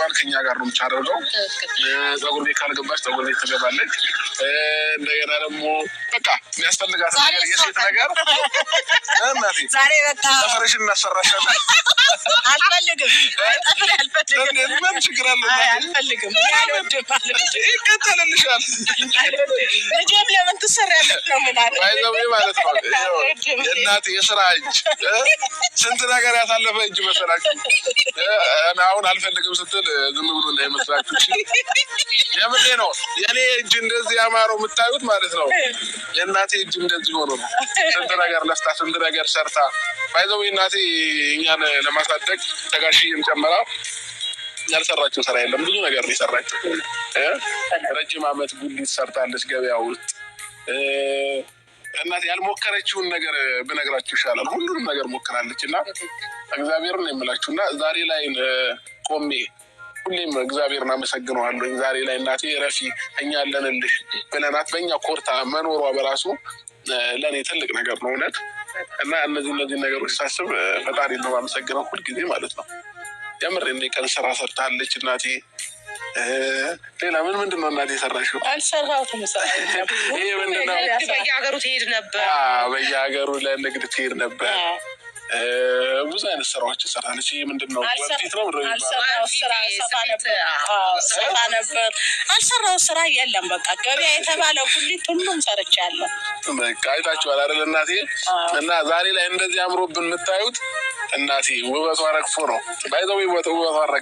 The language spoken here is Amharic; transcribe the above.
ፀጉሯን ከኛ ጋር ነው የምታደርገው። ፀጉር ቤት ካልገባች ፀጉር ቤት ትገባለች። እንደገና ደግሞ በቃ የሚያስፈልጋት ነገር የሴት ነገር እናቴ ዛሬ በቃ ተፈረሽን እናሰራሻለን። አልፈልግም ምን ችግር አለ? አልፈልግም ይቀጥልልሻል። ልጄም ለምን ትሰሪያለሽ ነው ምናምን ባይዘው ማለት ነው። የእናቴ የስራ እጅ ስንት ነገር ያሳለፈ እጅ መሰላችሁ። አሁን አልፈልግም ስትል ዝም ብሎ እንዳይመስላችሁ። የምሬ ነው። የኔ እጅ እንደዚህ ያማረው የምታዩት ማለት ነው። የእናቴ እጅ እንደዚህ ሆኖ ነው። ስንት ነገር ለፍታ ስንት ነገር ሰርታ ባይዘው እናቴ እኛን ለማሳደግ ተጋሽዬም ጨምራ ያልሰራችው ስራ የለም። ብዙ ነገር ነው የሰራችው። ረጅም ዓመት ጉሊት ሰርታለች ገበያ ውስጥ። እናቴ ያልሞከረችውን ነገር ብነግራችሁ ይሻላል። ሁሉንም ነገር ሞክራለች እና እግዚአብሔርን የምላችሁ እና ዛሬ ላይ ቆሜ ሁሌም እግዚአብሔርን አመሰግነዋለሁ። ዛሬ ላይ እናቴ ረፊ እኛ አለንልሽ ብለናት በእኛ ኮርታ መኖሯ በራሱ ለእኔ ትልቅ ነገር ነው እውነት። እና እነዚህ ነገሮች ሳስብ ፈጣሪ ነው አመሰግነው ሁልጊዜ ማለት ነው። የምር እንደ ቀን ስራ ሰርታለች እናቴ። ሌላ ምንድን ነው እናቴ የሰራሽው? አልሰራሁትም። ይሄ ምንድን ነው? በየሀገሩ ትሄድ ነበር። በየሀገሩ ለንግድ ትሄድ ነበር። ብዙ አይነት ስራዎች ትሰራለች። ይሄ ምንድን ነው? ወርፊት ነው ምንድን ነው? ሰፋ ነበር። አልሰራው ስራ የለም። በቃ ገበያ የተባለ ሁሉም ሰርቻለሁ። በቃ አይታችኋል አይደል እናቴ። እና ዛሬ ላይ እንደዚህ አምሮብን የምታዩት እናቴ ውበቷ ረግፎ ነው። ባይዘው ውበቷ